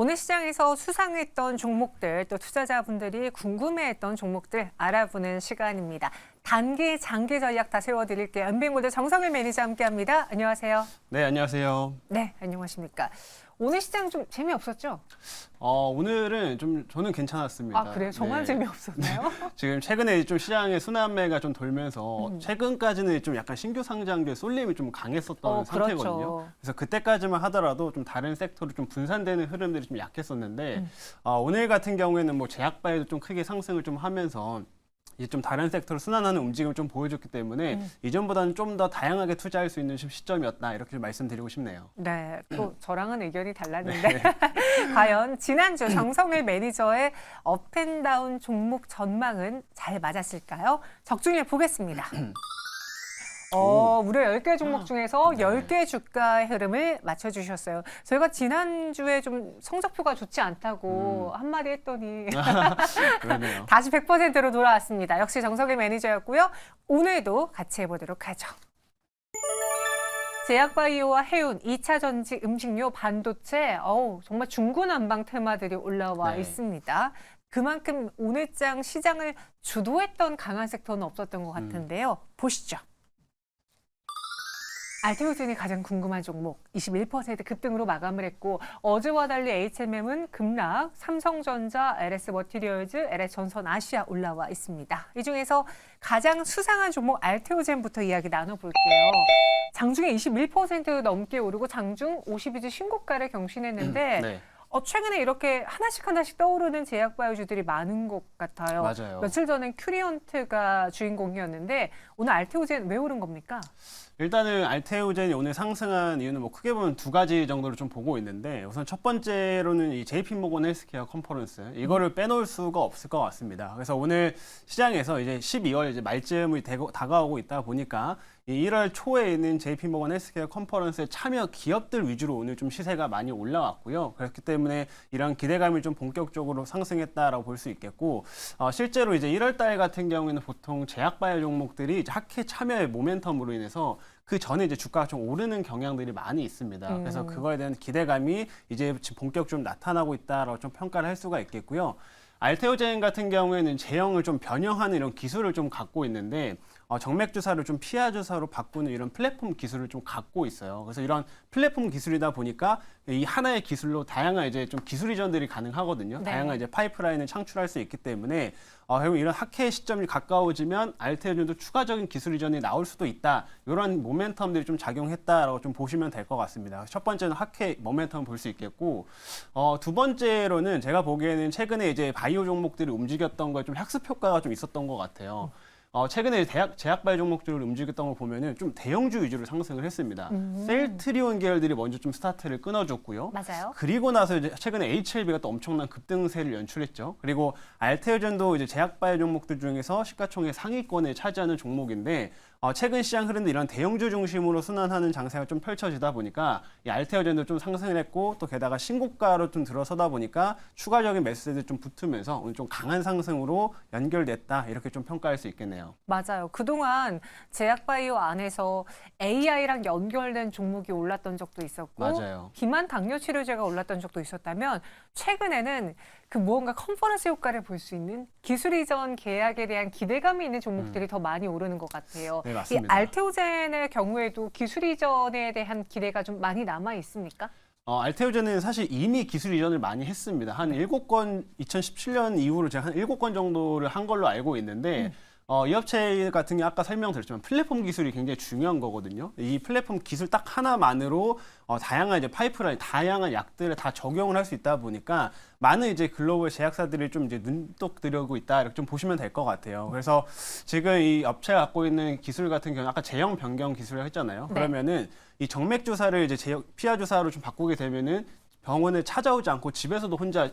오늘 시장에서 수상했던 종목들, 또 투자자분들이 궁금해했던 종목들 알아보는 시간입니다. 단기, 장기 전략 다 세워드릴게요. 은행골드 정성일 매니저 함께합니다. 안녕하세요. 네, 안녕하세요. 네, 안녕하십니까. 오늘 시장 좀 재미없었죠? 오늘은 좀 저는 괜찮았습니다. 아, 그래요? 정말 네. 재미없었나요? 지금 최근에 좀 시장의 순환매가 좀 돌면서 최근까지는 좀 약간 신규 상장들 쏠림이 좀 강했었던 상태거든요. 그렇죠. 그래서 그때까지만 하더라도 좀 다른 섹터로 좀 분산되는 흐름들이 좀 약했었는데 오늘 같은 경우에는 뭐 제약바에도 좀 크게 상승을 좀 하면서 이제 좀 다른 섹터로 순환하는 움직임을 좀 보여줬기 때문에 이전보다는 좀 더 다양하게 투자할 수 있는 시점이었다 이렇게 좀 말씀드리고 싶네요. 네, 또 저랑은 의견이 달랐는데 과연 지난주 정성일 매니저의 업앤다운 종목 전망은 잘 맞았을까요? 적중해 보겠습니다. 무려 10개 종목 중에서 10개 주가의 흐름을 맞춰주셨어요. 저희가 지난주에 좀 성적표가 좋지 않다고 한마디 했더니 그러네요. 다시 100%로 돌아왔습니다. 역시 정석일 매니저였고요. 오늘도 같이 해보도록 하죠. 제약바이오와 해운, 2차 전지, 음식료, 반도체, 정말 중구난방 테마들이 올라와 네. 있습니다. 그만큼 오늘장 시장을 주도했던 강한 섹터는 없었던 것 같은데요. 보시죠. 알테오젠이 가장 궁금한 종목 21% 급등으로 마감을 했고 어제와 달리 HMM은 급락, 삼성전자, LS머티리얼즈, LS전선 아시아 올라와 있습니다. 이 중에서 가장 수상한 종목 알테오젠부터 이야기 나눠볼게요. 장중에 21% 넘게 오르고 장중 52주 신고가를 경신했는데 네. 최근에 이렇게 하나씩 떠오르는 제약바이오주들이 많은 것 같아요. 맞아요. 며칠 전엔 큐리언트가 주인공이었는데 오늘 알테오젠 왜 오른 겁니까? 일단은 알테오젠이 오늘 상승한 이유는 뭐 크게 보면 두 가지 정도로 좀 보고 있는데 우선 첫 번째로는 이 JP모건 헬스케어 컨퍼런스 이거를 빼놓을 수가 없을 것 같습니다. 그래서 오늘 시장에서 이제 12월 이제 말쯤이 다가오고 있다 보니까 이 1월 초에 있는 JP모건 헬스케어 컨퍼런스에 참여 기업들 위주로 오늘 좀 시세가 많이 올라왔고요. 그렇기 때문에 이런 기대감이 좀 본격적으로 상승했다라고 볼 수 있겠고 실제로 이제 1월 달 같은 경우에는 보통 제약바이오 종목들이 이제 학회 참여의 모멘텀으로 인해서 그 전에 이제 주가가 좀 오르는 경향들이 많이 있습니다. 그래서 그거에 대한 기대감이 이제 지금 본격적으로 나타나고 있다라고 좀 평가를 할 수가 있겠고요. 알테오젠 같은 경우에는 제형을 좀 변형하는 이런 기술을 좀 갖고 있는데 정맥 주사를 좀 피하 주사로 바꾸는 이런 플랫폼 기술을 좀 갖고 있어요. 그래서 이런 플랫폼 기술이다 보니까 이 하나의 기술로 다양한 이제 좀 기술 이전들이 가능하거든요. 네. 다양한 이제 파이프라인을 창출할 수 있기 때문에 결국 이런 학회 시점이 가까워지면 알테오젠도 추가적인 기술 이전이 나올 수도 있다. 이런 모멘텀들이 좀 작용했다라고 좀 보시면 될 것 같습니다. 첫 번째는 학회 모멘텀 볼 수 있겠고 두 번째로는 제가 보기에는 최근에 이제 바이오 종목들이 움직였던 거에 좀 학습 효과가 좀 있었던 것 같아요. 최근에 제약바이오 종목들을 움직였던 걸 보면은 좀 대형주 위주로 상승을 했습니다. 셀트리온 계열들이 먼저 좀 스타트를 끊어줬고요. 맞아요. 그리고 나서 이제 최근에 HLB가 또 엄청난 급등세를 연출했죠. 그리고 알테오젠도 이제 제약바이오 종목들 중에서 시가총액 상위권에 차지하는 종목인데 최근 시장 흐름도 이런 대형주 중심으로 순환하는 장세가 좀 펼쳐지다 보니까 이 알테오젠도 좀 상승을 했고 또 게다가 신고가로 좀 들어서다 보니까 추가적인 매수세들이 좀 붙으면서 오늘 좀 강한 상승으로 연결됐다 이렇게 좀 평가할 수 있겠네요. 맞아요. 그동안 제약바이오 안에서 AI랑 연결된 종목이 올랐던 적도 있었고 맞아요. 비만 당뇨 치료제가 올랐던 적도 있었다면 최근에는 그 무언가 컨퍼런스 효과를 볼 수 있는 기술 이전 계약에 대한 기대감이 있는 종목들이 더 많이 오르는 것 같아요. 네, 이 맞습니다. 알테오젠의 경우에도 기술 이전에 대한 기대가 좀 많이 남아 있습니까? 알테오젠은 사실 이미 기술 이전을 많이 했습니다. 한 7건, 2017년 이후로 제가 한 7건 정도를 한 걸로 알고 있는데 이 업체 같은 게 아까 설명드렸지만 플랫폼 기술이 굉장히 중요한 거거든요. 이 플랫폼 기술 딱 하나만으로 다양한 이제 파이프라인, 다양한 약들을 다 적용을 할 수 있다 보니까 많은 이제 글로벌 제약사들이 좀 이제 눈독 들여오고 있다 이렇게 좀 보시면 될 것 같아요. 그래서 지금 이 업체가 갖고 있는 기술 같은 경우 아까 제형 변경 기술을 했잖아요. 네. 그러면은 이 정맥 주사를 이제 피하 주사로 좀 바꾸게 되면은 병원에 찾아오지 않고 집에서도 혼자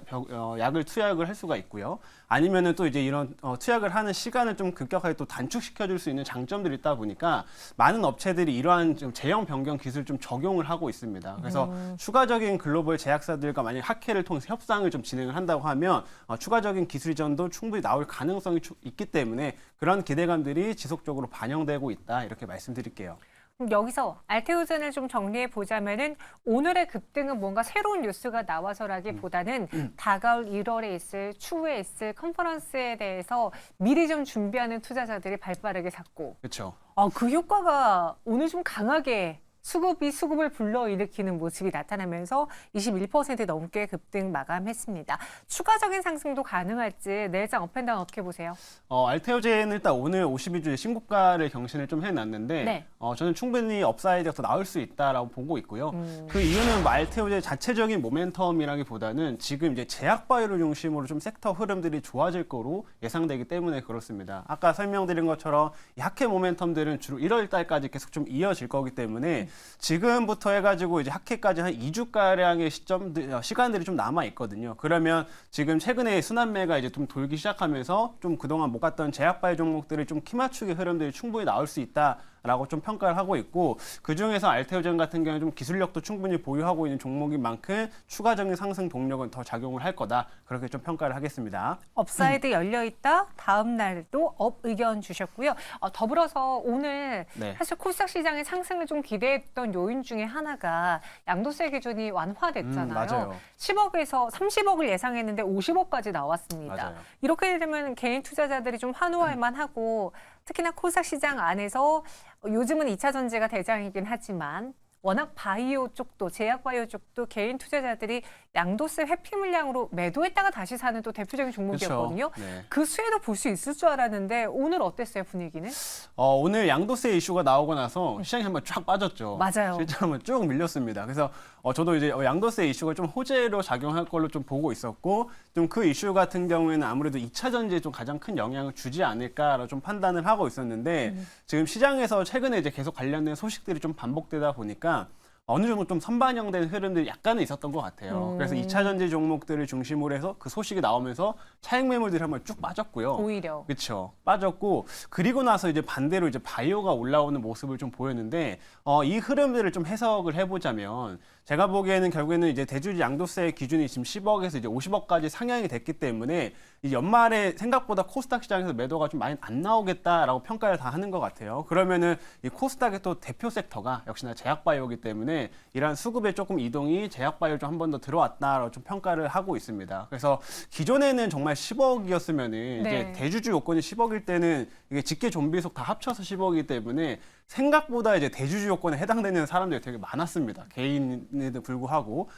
약을 투약을 할 수가 있고요. 아니면은 또 이제 이런 투약을 하는 시간을 좀 급격하게 또 단축시켜 줄 수 있는 장점들이 있다 보니까 많은 업체들이 이러한 좀 제형 변경 기술을 좀 적용을 하고 있습니다. 그래서 추가적인 글로벌 제약사들과 만약 학회를 통해서 협상을 좀 진행을 한다고 하면 추가적인 기술 이전도 충분히 나올 가능성이 있기 때문에 그런 기대감들이 지속적으로 반영되고 있다 이렇게 말씀드릴게요. 그럼 여기서 알테오젠을 좀 정리해 보자면은 오늘의 급등은 뭔가 새로운 뉴스가 나와서라기보다는 다가올 1월에 있을 추후에 있을 컨퍼런스에 대해서 미리 좀 준비하는 투자자들이 발빠르게 샀고 그렇죠. 그 효과가 오늘 좀 강하게 수급을 불러일으키는 모습이 나타나면서 21% 넘게 급등 마감했습니다. 추가적인 상승도 가능할지 내일장 업앤다운 어떻게 보세요? 알테오젠은 일단 오늘 52주의 신고가를 경신을 좀 해놨는데 네. 저는 충분히 업사이드가 더 나올 수 있다라고 보고 있고요. 그 이유는 뭐 알테오젠 자체적인 모멘텀이라기보다는 지금 이제 제약바이오를 중심으로 좀 섹터 흐름들이 좋아질 거로 예상되기 때문에 그렇습니다. 아까 설명드린 것처럼 이 학회 모멘텀들은 주로 1월 달까지 계속 좀 이어질 거기 때문에 지금부터 해가지고 이제 학회까지 한 2주가량의 시간들이 좀 남아 있거든요. 그러면 지금 최근에 순환매가 이제 좀 돌기 시작하면서 좀 그동안 못 갔던 제약바이오 종목들이 좀 키맞추기 흐름들이 충분히 나올 수 있다라고 좀 평가를 하고 있고, 그 중에서 알테오젠 같은 경우는 좀 기술력도 충분히 보유하고 있는 종목인 만큼 추가적인 상승 동력은 더 작용을 할 거다. 그렇게 좀 평가를 하겠습니다. 업사이드 열려 있다. 다음 날도 업 의견 주셨고요. 더불어서 오늘 네. 사실 코스닥 시장의 상승을 좀 기대했던 요인 중에 하나가 양도세 기준이 완화됐잖아요. 맞아요. 10억에서 30억을 예상했는데 50억까지 나왔습니다. 맞아요. 이렇게 되면 개인 투자자들이 좀 환호할 만하고, 특히나 코스닥 시장 안에서 요즘은 2차 전지가 대장이긴 하지만 워낙 바이오 쪽도, 제약 바이오 쪽도 개인 투자자들이 양도세 회피 물량으로 매도했다가 다시 사는 또 대표적인 종목이었거든요. 네. 그 수혜도 볼 수 있을 줄 알았는데 오늘 어땠어요, 분위기는? 오늘 양도세 이슈가 나오고 나서 시장이 한번 쫙 빠졌죠. 맞아요. 실제로 한번 쭉 밀렸습니다. 그래서 저도 이제 양도세 이슈가 좀 호재로 작용할 걸로 좀 보고 있었고, 좀 그 이슈 같은 경우에는 아무래도 2차 전지에 좀 가장 큰 영향을 주지 않을까라고 좀 판단을 하고 있었는데, 지금 시장에서 최근에 이제 계속 관련된 소식들이 좀 반복되다 보니까 어느 정도 좀 선반영된 흐름들이 약간은 있었던 것 같아요. 그래서 2차 전지 종목들을 중심으로 해서 그 소식이 나오면서 차익 매물들이 한번 쭉 빠졌고요. 오히려. 그렇죠. 빠졌고, 그리고 나서 이제 반대로 이제 바이오가 올라오는 모습을 좀 보였는데, 이 흐름들을 좀 해석을 해보자면, 제가 보기에는 결국에는 이제 대주주 양도세 기준이 지금 10억에서 이제 50억까지 상향이 됐기 때문에 이 연말에 생각보다 코스닥 시장에서 매도가 좀 많이 안 나오겠다라고 평가를 다 하는 것 같아요. 그러면은 이 코스닥의 또 대표 섹터가 역시나 제약바이오이기 때문에 이러한 수급의 조금 이동이 제약바이오 좀 한 번 더 들어왔다라고 좀 평가를 하고 있습니다. 그래서 기존에는 정말 10억이었으면은 네. 이제 대주주 요건이 10억일 때는 이게 직계 좀비속 다 합쳐서 10억이기 때문에 생각보다 이제 대주주 요건에 해당되는 사람들이 되게 많았습니다. 개인에도 불구하고.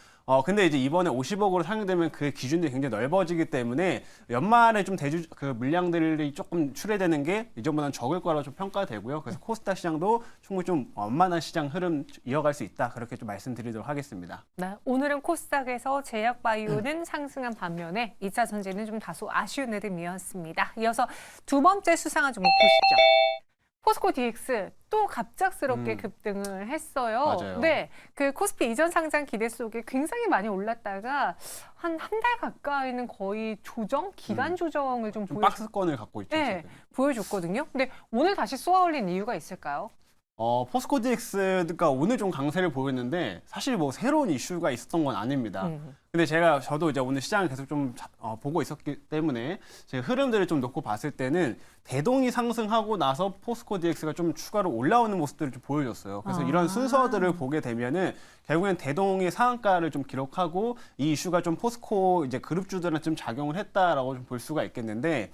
근데 이제 이번에 50억으로 상향되면 그 기준들이 굉장히 넓어지기 때문에 연말에 좀 그 물량들이 조금 출회되는 게 이전보다는 적을 거라고 좀 평가되고요. 그래서 코스닥 시장도 충분히 좀 원만한 시장 흐름 이어갈 수 있다. 그렇게 좀 말씀드리도록 하겠습니다. 네, 오늘은 코스닥에서 제약 바이오는 상승한 반면에 2차 전지는 좀 다소 아쉬운 흐름이었습니다. 이어서 두 번째 수상한 종목 보시죠. 포스코 DX 또 갑작스럽게 급등을 했어요. 맞아요. 네, 그 코스피 이전 상장 기대 속에 굉장히 많이 올랐다가 한 달 가까이는 거의 기간 조정을 좀 좀 박스권을 갖고 있죠. 네, 지금. 보여줬거든요. 근데 오늘 다시 쏘아올린 이유가 있을까요? 포스코 DX가 오늘 좀 강세를 보였는데 사실 뭐 새로운 이슈가 있었던 건 아닙니다. 근데 저도 이제 오늘 시장을 계속 좀 보고 있었기 때문에 제가 흐름들을 좀 놓고 봤을 때는 대동이 상승하고 나서 포스코 DX가 좀 추가로 올라오는 모습들을 좀 보여줬어요. 그래서 이런 순서들을 보게 되면은 결국엔 대동이 상한가를 좀 기록하고 이 이슈가 좀 포스코 이제 그룹주들한테 좀 작용을 했다라고 좀 볼 수가 있겠는데,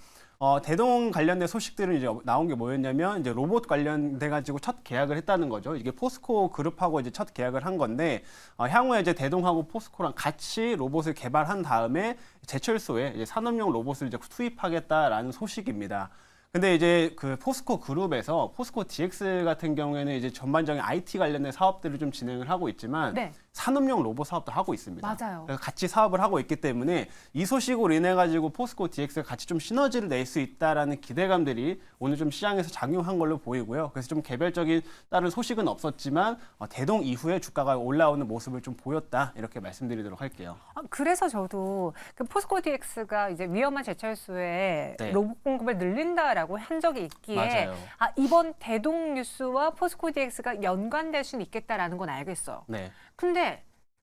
대동 관련된 소식들은 이제 나온 게 뭐였냐면 이제 로봇 관련돼 가지고 첫 계약을 했다는 거죠. 이게 포스코 그룹하고 이제 첫 계약을 한 건데, 향후에 이제 대동하고 포스코랑 같이 로봇을 개발한 다음에 제철소에 이제 산업용 로봇을 이제 투입하겠다라는 소식입니다. 근데 이제 그 포스코 그룹에서 포스코 DX 같은 경우에는 이제 전반적인 IT 관련된 사업들을 좀 진행을 하고 있지만 네. 산업용 로봇 사업도 하고 있습니다. 맞아요. 그래서 같이 사업을 하고 있기 때문에 이 소식으로 인해 가지고 포스코 DX가 같이 좀 시너지를 낼 수 있다라는 기대감들이 오늘 좀 시장에서 작용한 걸로 보이고요. 그래서 좀 개별적인 다른 소식은 없었지만 대동 이후에 주가가 올라오는 모습을 좀 보였다, 이렇게 말씀드리도록 할게요. 그래서 저도 그 포스코 DX가 이제 위험한 제철소에 네. 로봇 공급을 늘린다라고 한 적이 있기에 맞아요. 이번 대동 뉴스와 포스코 DX가 연관될 수는 있겠다라는 건 알겠어요. 네. 근데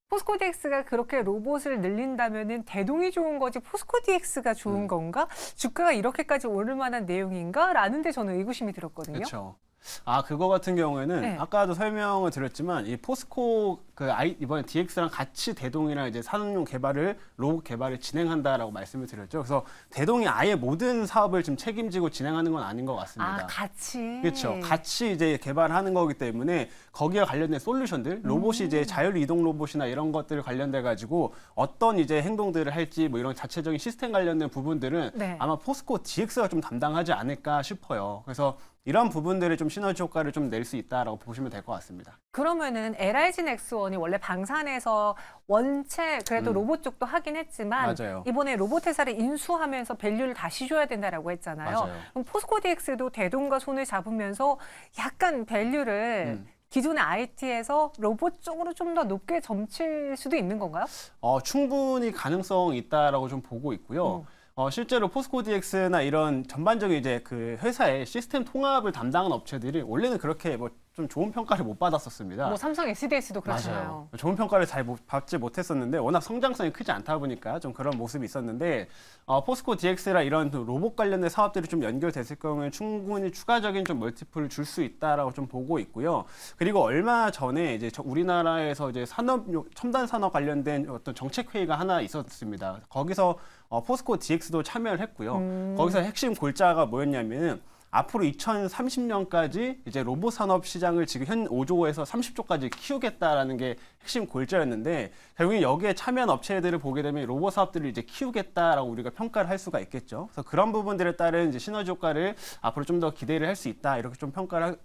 포스코 DX가 그렇게 로봇을 늘린다면은 대동이 좋은 거지 포스코 DX가 좋은 건가? 주가가 이렇게까지 오를 만한 내용인가? 라는데 저는 의구심이 들었거든요. 그렇죠. 그거 같은 경우에는 네. 아까도 설명을 드렸지만 이 포스코 이번에 DX랑 같이 대동이랑 이제 산업용 개발을 로봇 개발을 진행한다라고 말씀을 드렸죠. 그래서 대동이 아예 모든 사업을 지금 책임지고 진행하는 건 아닌 것 같습니다. 같이. 그렇죠. 같이 이제 개발하는 거기 때문에 거기와 관련된 솔루션들, 로봇이 이제 자율 이동 로봇이나 이런 것들 관련돼 가지고 어떤 이제 행동들을 할지 뭐 이런 자체적인 시스템 관련된 부분들은 네. 아마 포스코 DX가 좀 담당하지 않을까 싶어요. 그래서 이런 부분들이 좀 시너지 효과를 좀 낼 수 있다라고 보시면 될 것 같습니다. 그러면은 LIG 넥스원이 원래 방산에서 원체 그래도 로봇 쪽도 하긴 했지만 맞아요. 이번에 로봇 회사를 인수하면서 밸류를 다시 줘야 된다라고 했잖아요. 맞아요. 그럼 포스코 DX도 대동과 손을 잡으면서 약간 밸류를 기존의 IT에서 로봇 쪽으로 좀 더 높게 점칠 수도 있는 건가요? 충분히 가능성이 있다라고 좀 보고 있고요. 실제로 포스코 DX나 이런 전반적인 이제 그 회사의 시스템 통합을 담당하는 업체들이 원래는 그렇게 뭐 좀 좋은 평가를 못 받았었습니다. 뭐 삼성 SDS도 그렇잖아요. 맞아요. 좋은 평가를 잘 받지 못했었는데 워낙 성장성이 크지 않다 보니까 좀 그런 모습이 있었는데 포스코 DX라 이런 로봇 관련된 사업들이 좀 연결됐을 경우에 충분히 추가적인 좀 멀티플을 줄 수 있다라고 좀 보고 있고요. 그리고 얼마 전에 이제 우리나라에서 이제 첨단 산업 관련된 어떤 정책 회의가 하나 있었습니다. 거기서 포스코 DX도 참여를 했고요. 거기서 핵심 골자가 뭐였냐면은 앞으로 2030년까지 이제 로봇 산업 시장을 지금 현 5조에서 30조까지 키우겠다라는 게 핵심 골자였는데 결국에 여기에 참여한 업체들을 보게 되면 로봇 사업들을 이제 키우겠다라고 우리가 평가를 할 수가 있겠죠. 그래서 그런 부분들에 따른 이제 시너지 효과를 앞으로 좀 더 기대를 할 수 있다 이렇게 좀 평가를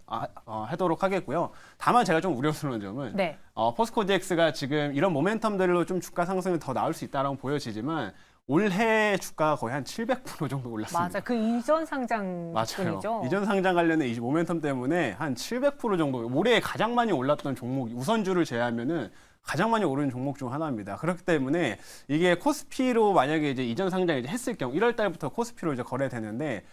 하도록 하겠고요. 다만 제가 좀 우려스러운 점은 네. 포스코 DX가 지금 이런 모멘텀들로 좀 주가 상승이 더 나올 수 있다라고 보여지지만 올해 주가가 거의 한 700% 정도 올랐습니다. 맞아. 그 이전 상장 맞아요. 덕분이죠. 이전 상장 관련된 이 모멘텀 때문에 한 700% 정도 올해 가장 많이 올랐던 종목 우선주를 제외하면은 가장 많이 오른 종목 중 하나입니다. 그렇기 때문에 이게 코스피로 만약에 이제 이전 상장 이제 했을 경우 1월 달부터 코스피로 이제 거래되는데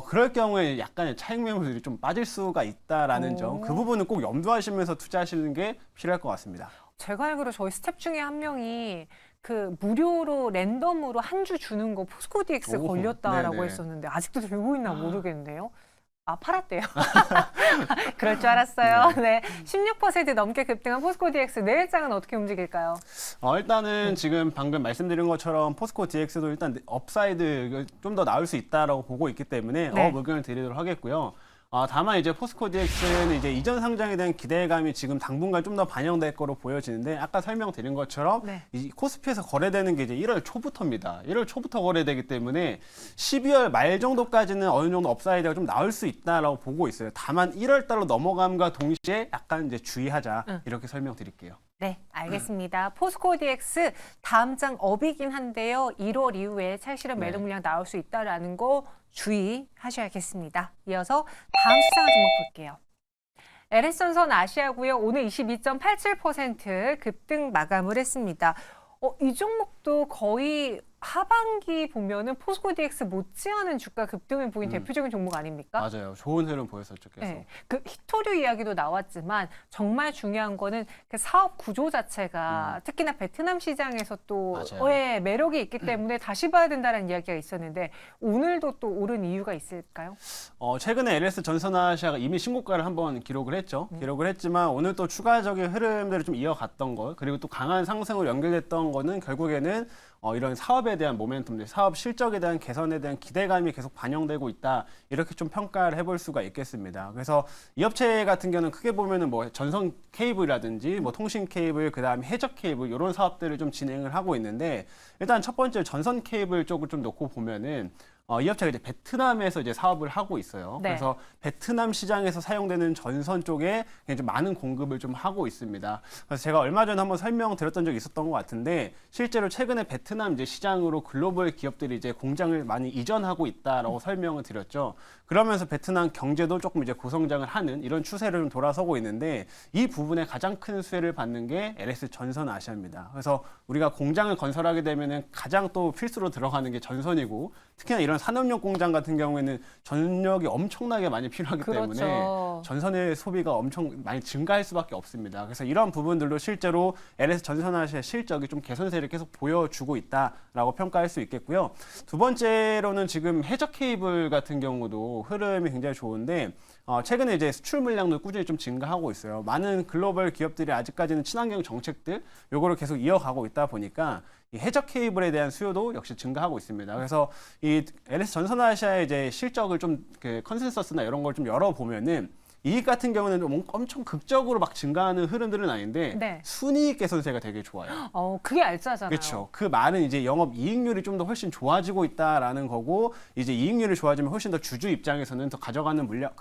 그럴 경우에 약간의 차익 매물들이 좀 빠질 수가 있다라는 점, 그 부분은 꼭 염두하시면서 투자하시는 게 필요할 것 같습니다. 제가 알기로 저희 스텝 중에 한 명이 그 무료로 랜덤으로 한 주 주는 거 포스코 DX 오, 걸렸다라고 네네. 했었는데 아직도 들고 있나 모르겠는데요. 팔았대요. 그럴 줄 알았어요. 네. 16% 넘게 급등한 포스코 DX 내일장은 어떻게 움직일까요? 일단은 지금 방금 말씀드린 것처럼 포스코 DX도 일단 업사이드 좀 더 나올 수 있다라고 보고 있기 때문에 네. 의견을 드리도록 하겠고요. 다만 이제 포스코 DX는 이제 이전 상장에 대한 기대감이 지금 당분간 좀 더 반영될 거로 보여지는데 아까 설명드린 것처럼 네. 이 코스피에서 거래되는 게 이제 1월 초부터입니다. 1월 초부터 거래되기 때문에 12월 말 정도까지는 어느 정도 업사이드가 좀 나올 수 있다라고 보고 있어요. 다만 1월 달로 넘어감과 동시에 약간 이제 주의하자 이렇게 설명드릴게요. 네, 알겠습니다. 포스코 DX 다음 장 업이긴 한데요. 1월 이후에 차익실현 매도 네. 물량 나올 수 있다라는 거 주의하셔야겠습니다. 이어서 다음 시장 종목 볼게요. LS전선 아시아고요. 오늘 22.87% 급등 마감을 했습니다. 이 종목도 거의 하반기 보면은 포스코 DX 못지않은 주가 급등을 보인 대표적인 종목 아닙니까? 맞아요. 좋은 흐름 보였었죠, 계속. 네, 그 히토류 이야기도 나왔지만 정말 중요한 거는 그 사업 구조 자체가 특히나 베트남 시장에서 또 맞아요. 매력이 있기 때문에 다시 봐야 된다는 이야기가 있었는데 오늘도 또 오른 이유가 있을까요? 최근에 LS 전선아시아가 이미 신고가를 한번 기록을 했죠. 기록을 했지만 오늘 또 추가적인 흐름들을 좀 이어갔던 것, 그리고 또 강한 상승으로 연결됐던 거는 결국에는 이런 사업에 대한 모멘텀들, 사업 실적에 대한 개선에 대한 기대감이 계속 반영되고 있다. 이렇게 좀 평가를 해볼 수가 있겠습니다. 그래서 이 업체 같은 경우는 크게 보면은 뭐 전선 케이블이라든지 뭐 통신 케이블, 그다음에 해적 케이블 이런 사업들을 좀 진행을 하고 있는데 일단 첫 번째 전선 케이블 쪽을 좀 놓고 보면은 이 업체가 이제 베트남에서 이제 사업을 하고 있어요. 네. 그래서 베트남 시장에서 사용되는 전선 쪽에 굉장히 좀 많은 공급을 좀 하고 있습니다. 그래서 제가 얼마 전에 한번 설명드렸던 적이 있었던 것 같은데 실제로 최근에 베트남 이제 시장으로 글로벌 기업들이 이제 공장을 많이 이전하고 있다라고 설명을 드렸죠. 그러면서 베트남 경제도 조금 이제 고성장을 하는 이런 추세를 좀 돌아서고 있는데 이 부분에 가장 큰 수혜를 받는 게 LS 전선 아시아입니다. 그래서 우리가 공장을 건설하게 되면은 가장 또 필수로 들어가는 게 전선이고 특히나 이런 산업용 공장 같은 경우에는 전력이 엄청나게 많이 필요하기 때문에 그렇죠. 전선의 소비가 엄청 많이 증가할 수밖에 없습니다. 그래서 이런 부분들도 실제로 LS 전선아시아 실적이 좀 개선세를 계속 보여주고 있다라고 평가할 수 있겠고요. 두 번째로는 지금 해저 케이블 같은 경우도 흐름이 굉장히 좋은데 최근에 이제 수출 물량도 꾸준히 좀 증가하고 있어요. 많은 글로벌 기업들이 아직까지는 친환경 정책들 요거를 계속 이어가고 있다 보니까 이 해저 케이블에 대한 수요도 역시 증가하고 있습니다. 그래서 이 LS 전선아시아의 이제 실적을 좀 컨센서스나 이런 걸 좀 열어보면은 이익 같은 경우는 좀 엄청 극적으로 막 증가하는 흐름들은 아닌데 네. 순이익 개선세가 되게 좋아요. 그게 알짜잖아요. 그렇죠. 그 말은 이제 영업 이익률이 좀 더 훨씬 좋아지고 있다라는 거고 이제 이익률이 좋아지면 훨씬 더 주주 입장에서는 더 가져가는 물량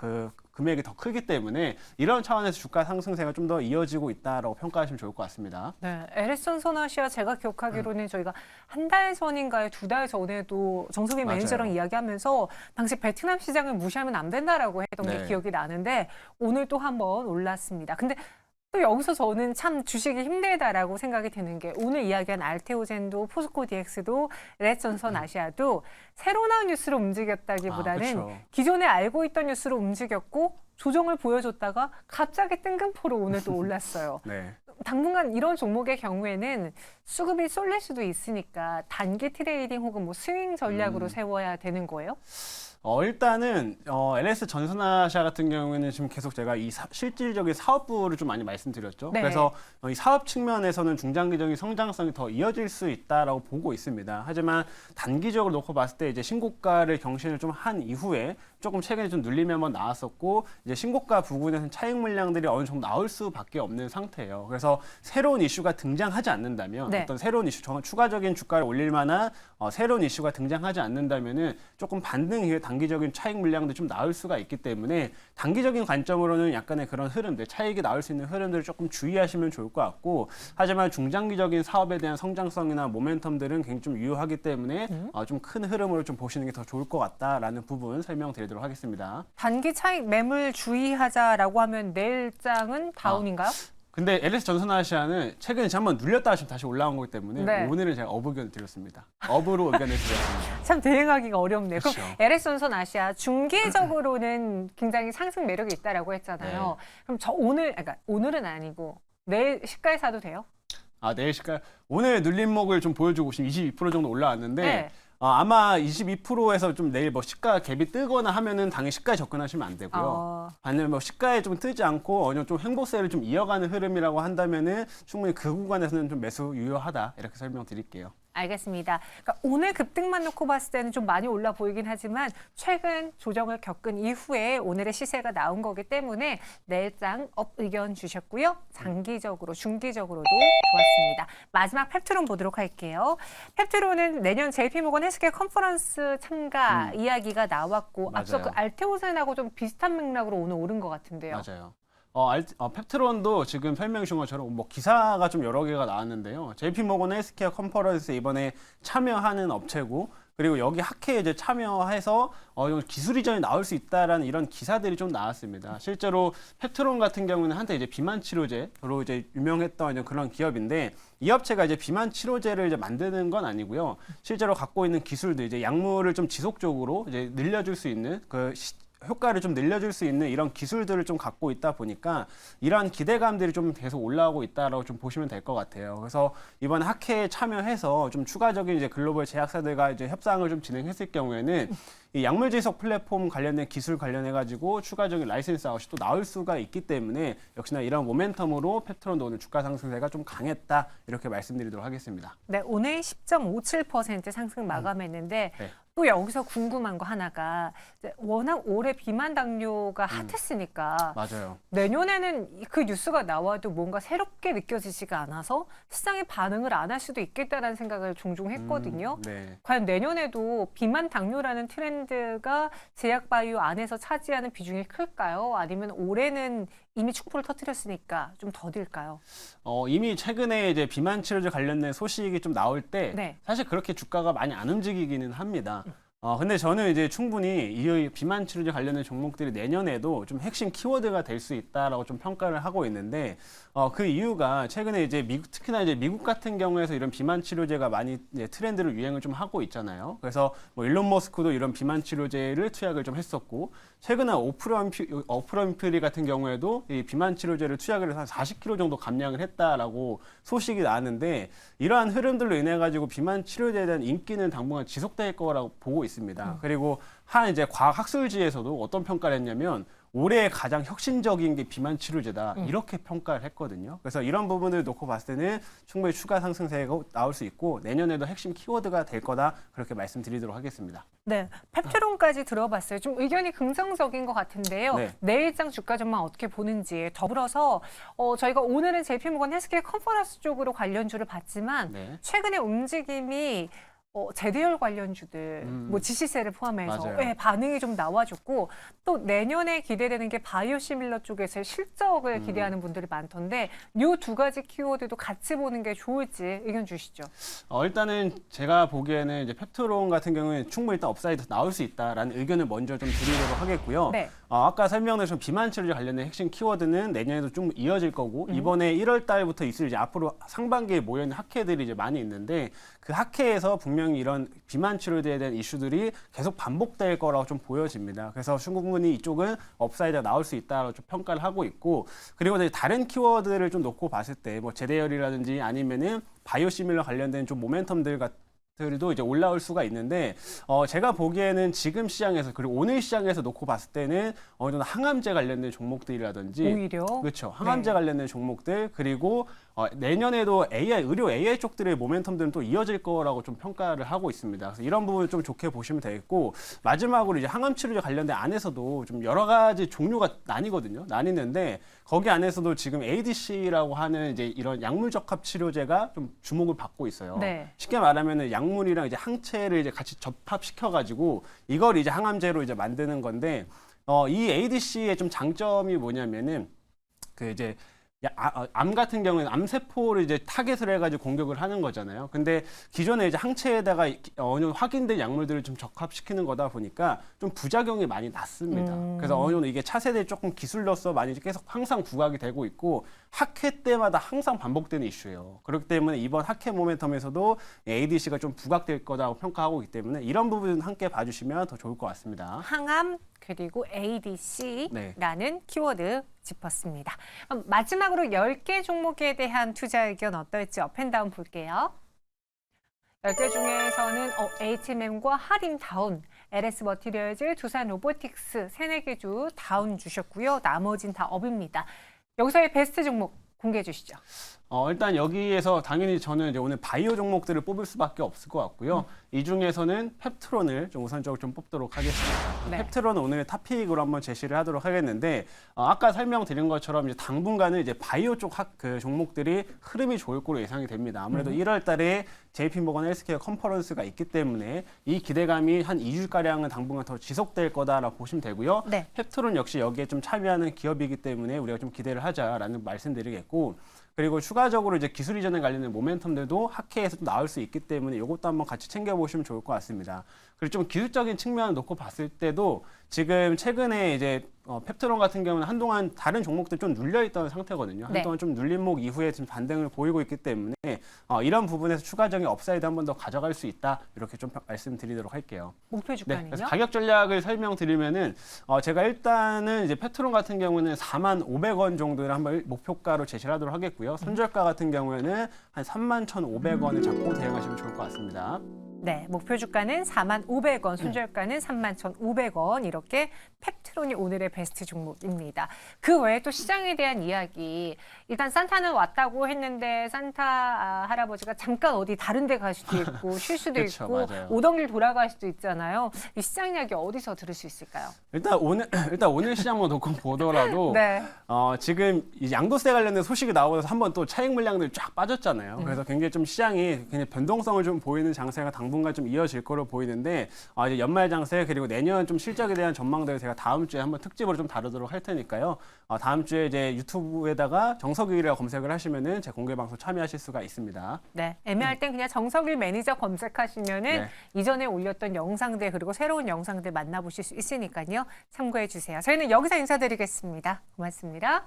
금액이 더 크기 때문에 이런 차원에서 주가 상승세가 좀 더 이어지고 있다라고 평가하시면 좋을 것 같습니다. 네, LS전선아시아 제가 기억하기로는 저희가 한 달 전인가요, 두 달 전에도 정석희 맞아요. 매니저랑 이야기하면서 당시 베트남 시장을 무시하면 안 된다라고 했던 게 네. 기억이 나는데 오늘 또 한번 올랐습니다. 근데 또 여기서 저는 참 주식이 힘들다라고 생각이 드는 게 오늘 이야기한 알테오젠도 포스코 DX도 LS전선 아시아도 새로 나온 뉴스로 움직였다기보다는 그렇죠. 기존에 알고 있던 뉴스로 움직였고 조정을 보여줬다가 갑자기 뜬금포로 오늘 또 올랐어요. 네. 당분간 이런 종목의 경우에는 수급이 쏠릴 수도 있으니까 단기 트레이딩 혹은 뭐 스윙 전략으로 세워야 되는 거예요? 일단은 LS 전선아시아 같은 경우에는 지금 계속 제가 이 실질적인 사업부를 좀 많이 말씀드렸죠. 네. 그래서 이 사업 측면에서는 중장기적인 성장성이 더 이어질 수 있다라고 보고 있습니다. 하지만 단기적으로 놓고 봤을 때 이제 신고가를 경신을 좀 한 이후에 조금 최근에 좀 눌림이 한번 나왔었고 이제 신고가 부근에서는 차익 물량들이 어느 정도 나올 수밖에 없는 상태예요. 그래서 새로운 이슈가 등장하지 않는다면 네. 어떤 새로운 이슈, 추가적인 주가를 올릴 만한 새로운 이슈가 등장하지 않는다면은 조금 반등 이후에 단기적인 차익 물량도 좀 나올 수가 있기 때문에 단기적인 관점으로는 약간의 그런 흐름들, 차익이 나올 수 있는 흐름들을 조금 주의하시면 좋을 것 같고 하지만 중장기적인 사업에 대한 성장성이나 모멘텀들은 굉장히 좀 유효하기 때문에 좀 큰 흐름으로 좀 보시는 게 더 좋을 것 같다라는 부분 설명드리도록 하겠습니다. 단기 차익 매물 주의하자라고 하면 내일장은 다운인가요? 근데 LS 전선아시아는 최근에 한번 눌렸다가 지금 다시 올라온 거기 때문에 네. 오늘은 제가 업 의견을 드렸습니다. 업으로 의견을 드렸습니다. 참 대응하기가 어렵네요. 그렇죠. 그럼 LS전선 아시아 중기적으로는 굉장히 상승 매력이 있다라고 했잖아요. 그럼 그러니까 오늘은 아니고 내일 시가에 사도 돼요? 내일 시가 오늘 눌림목을 좀 보여주고 지금 22% 정도 올라왔는데 네. 아마 22%에서 좀 내일 뭐 시가 갭이 뜨거나 하면은 당연히 시가에 접근하시면 안 되고요. 반면에 뭐 시가에 좀 뜨지 않고 어느 정도 좀 횡보세를 좀 이어가는 흐름이라고 한다면은 충분히 그 구간에서는 좀 매수 유효하다 이렇게 설명드릴게요. 알겠습니다. 그러니까 오늘 급등만 놓고 봤을 때는 좀 많이 올라 보이긴 하지만 최근 조정을 겪은 이후에 오늘의 시세가 나온 거기 때문에 내일장 업 의견 주셨고요. 장기적으로, 중기적으로도 좋았습니다. 마지막 펩트론 보도록 할게요. 펩트론은 내년 JP모건 헬스케어 컨퍼런스 참가 이야기가 나왔고 앞서 맞아요. 그 알테오젠하고 좀 비슷한 맥락으로 오늘 오른 것 같은데요. 맞아요. 펩트론도 지금 설명 주신 것처럼 뭐 기사가 좀 여러 개가 나왔는데요. JP모건 헬스케어 컨퍼런스에 이번에 참여하는 업체고 그리고 여기 학회에 이제 참여해서 기술 이전이 나올 수 있다라는 이런 기사들이 좀 나왔습니다. 실제로 펩트론 같은 경우는 한때 이제 비만 치료제로 이제 유명했던 이제 그런 기업인데 이 업체가 이제 비만 치료제를 이제 만드는 건 아니고요. 실제로 갖고 있는 기술들 이제 약물을 좀 지속적으로 이제 늘려줄 수 있는 효과를 좀 늘려줄 수 있는 이런 기술들을 좀 갖고 있다 보니까 이러한 기대감들이 좀 계속 올라오고 있다라고 좀 보시면 될 것 같아요. 그래서 이번 학회에 참여해서 좀 추가적인 이제 글로벌 제약사들과 이제 협상을 좀 진행했을 경우에는 이 약물 지속 플랫폼 관련된 기술 관련해 가지고 추가적인 라이센스 아웃이 또 나올 수가 있기 때문에 역시나 이런 모멘텀으로 펩트론도 오늘 주가 상승세가 좀 강했다 이렇게 말씀드리도록 하겠습니다. 네, 오늘 10.57% 상승 마감했는데 네. 또 여기서 궁금한 거 하나가 이제 워낙 올해 비만 당뇨가 핫했으니까 맞아요. 내년에는 그 뉴스가 나와도 뭔가 새롭게 느껴지지가 않아서 시장이 반응을 안 할 수도 있겠다라는 생각을 종종 했거든요. 네. 과연 내년에도 비만 당뇨라는 트렌드가 제약 바이오 안에서 차지하는 비중이 클까요? 아니면 올해는 이미 축포를 터뜨렸으니까 좀 더딜까요? 이미 최근에 이제 비만 치료제 관련된 소식이 좀 나올 때 네. 사실 그렇게 주가가 많이 안 움직이기는 합니다. 근데 저는 이제 충분히 이 비만 치료제 관련된 종목들이 내년에도 좀 핵심 키워드가 될 수 있다라고 좀 평가를 하고 있는데, 그 이유가 최근에 이제 특히나 이제 미국 같은 경우에서 이런 비만 치료제가 많이 이제 트렌드를 유행을 좀 하고 있잖아요. 그래서 뭐 일론 머스크도 이런 비만 치료제를 투약을 좀 했었고, 최근에 오프라 윈프리 같은 경우에도 이 비만 치료제를 투약을 해서 한 40kg 정도 감량을 했다라고 소식이 나왔는데, 이러한 흐름들로 인해 가지고 비만 치료제에 대한 인기는 당분간 지속될 거라고 보고 있습니다. 그리고 한 이제 과학 학술지에서도 어떤 평가를 했냐면 올해 가장 혁신적인 게 비만 치료제다 이렇게 평가를 했거든요. 그래서 이런 부분을 놓고 봤을 때는 충분히 추가 상승세가 나올 수 있고 내년에도 핵심 키워드가 될 거다 그렇게 말씀드리도록 하겠습니다. 네, 펩트론까지 들어봤어요. 좀 의견이 긍정적인 것 같은데요. 네. 내일장 주가 전망 어떻게 보는지 더불어서 저희가 오늘은 JP모건 헬스케어 컨퍼런스 쪽으로 관련주를 봤지만 네. 최근에 움직임이 제대열 관련주들, 뭐 지시세를 포함해서 맞아요. 예, 반응이 좀 나와줬고 또 내년에 기대되는 게 바이오시밀러 쪽에서의 실적을 기대하는 분들이 많던데 이 두 가지 키워드도 같이 보는 게 좋을지 의견 주시죠. 일단은 제가 보기에는 이제 펩트론 같은 경우에는 충분히 일단 업사이드 나올 수 있다라는 의견을 먼저 좀 드리도록 하겠고요. 네. 아까 설명드린 비만 치료제 관련된 핵심 키워드는 내년에도 좀 이어질 거고 이번에 1월 달부터 있을 이제 앞으로 상반기에 모여 있는 학회들이 이제 많이 있는데 그 학회에서 분명히 이런 비만 치료제에 대한 이슈들이 계속 반복될 거라고 좀 보여집니다. 그래서 충분히 이쪽은 업사이드가 나올 수 있다고 좀 평가를 하고 있고 그리고 이제 다른 키워드를 좀 놓고 봤을 때 뭐 제대열이라든지 아니면은 바이오시밀러 관련된 좀 모멘텀들 들도 이제 올라올 수가 있는데 제가 보기에는 지금 시장에서 그리고 오늘 시장에서 놓고 봤을 때는 어느 정도 항암제 관련된 종목들이라든지 오히려 그렇죠 항암제 네. 관련된 종목들 그리고 내년에도 의료 AI 쪽들의 모멘텀들은 또 이어질 거라고 좀 평가를 하고 있습니다. 그래서 이런 부분을 좀 좋게 보시면 되겠고 마지막으로 이제 항암 치료제 관련된 안에서도 좀 여러 가지 종류가 나뉘는데 거기 안에서도 지금 ADC라고 하는 이제 이런 약물 적합 치료제가 좀 주목을 받고 있어요. 네. 쉽게 말하면은 약물이랑 이제 항체를 이제 같이 접합시켜 가지고 이걸 이제 항암제로 이제 만드는 건데 이 ADC의 좀 장점이 뭐냐면은 그 이제 암 같은 경우에는 암세포를 이제 타겟을 해가지고 공격을 하는 거잖아요. 근데 기존에 이제 항체에다가 어느 정도 확인된 약물들을 좀 적합시키는 거다 보니까 좀 부작용이 많이 났습니다. 그래서 어느 정도 이게 차세대 조금 기술로서 많이 계속 항상 부각이 되고 있고 학회 때마다 항상 반복되는 이슈예요. 그렇기 때문에 이번 학회 모멘텀에서도 ADC가 좀 부각될 거라고 평가하고 있기 때문에 이런 부분 함께 봐주시면 더 좋을 것 같습니다. 항암 그리고 ADC라는 네. 키워드 짚었습니다. 그럼 마지막으로 10개 종목에 대한 투자 의견 어떨지 업앤다운 볼게요. 10개 중에서는 HMM과 하림 다운, LS 머티리얼즈, 두산 로보틱스, 3-4개 주 다운 주셨고요. 나머진 다 업입니다. 여기서의 베스트 종목 공개해 주시죠. 일단 여기에서 당연히 저는 이제 오늘 바이오 종목들을 뽑을 수밖에 없을 것 같고요. 이 중에서는 펩트론을 좀 우선적으로 좀 뽑도록 하겠습니다. 네. 펩트론은 오늘 탑픽으로 한번 제시를 하도록 하겠는데 아까 설명드린 것처럼 이제 당분간은 이제 바이오 쪽 그 종목들이 흐름이 좋을 거로 예상이 됩니다. 아무래도 1월 달에 JP모건 헬스케어 컨퍼런스가 있기 때문에 이 기대감이 한 2주가량은 당분간 더 지속될 거다라고 보시면 되고요. 네. 펩트론 역시 여기에 좀 참여하는 기업이기 때문에 우리가 좀 기대를 하자라는 말씀드리겠고 그리고 추가적으로 이제 기술 이전에 관련된 모멘텀들도 학회에서 좀 나올 수 있기 때문에 이것도 한번 같이 챙겨보시면 좋을 것 같습니다. 그리고 좀 기술적인 측면을 놓고 봤을 때도 지금 최근에 이제 펩트론 같은 경우는 한동안 다른 종목들 좀 눌려있던 상태거든요. 네. 한동안 좀 눌림목 이후에 지금 반등을 보이고 있기 때문에 이런 부분에서 추가적인 업사이드 한 번 더 가져갈 수 있다 이렇게 좀 말씀드리도록 할게요. 목표 네, 주가는요? 그래서 가격 전략을 설명드리면은 제가 일단은 이제 펩트론 같은 경우는 45,500원 정도를 한번 목표가로 제시를 하도록 하겠고요. 손절가 같은 경우에는 한 31,500원을 잡고 대응하시면 좋을 것 같습니다. 네, 목표 주가는 45,500원, 손절가는 31,500원 이렇게 펩트론이 오늘의 베스트 종목입니다. 그 외에 또 시장에 대한 이야기. 일단 산타는 왔다고 했는데 산타 할아버지가 잠깐 어디 다른 데 갈 수도 있고 쉴 수도 그쵸, 있고 맞아요. 오던 길 돌아갈 수도 있잖아요. 이 시장 이야기 어디서 들을 수 있을까요? 일단 오늘 시장만 놓고 보더라도 네. 지금 이 양도세 관련된 소식이 나오면서 한번 또 차익 물량들이 쫙 빠졌잖아요. 그래서 굉장히 좀 시장이 굉장히 변동성을 좀 보이는 장세가 당분간 당분간 좀 이어질 거로 보이는데 이제 연말 장세 그리고 내년 좀 실적에 대한 전망들을 제가 다음 주에 한번 특집으로 좀 다루도록 할 테니까요. 다음 주에 이제 유튜브에다가 정석일이라고 검색을 하시면은 제 공개 방송 참여하실 수가 있습니다. 네, 애매할 땐 그냥 정석일 매니저 검색하시면은 네. 이전에 올렸던 영상들 그리고 새로운 영상들 만나보실 수 있으니까요. 참고해 주세요. 저희는 여기서 인사드리겠습니다. 고맙습니다.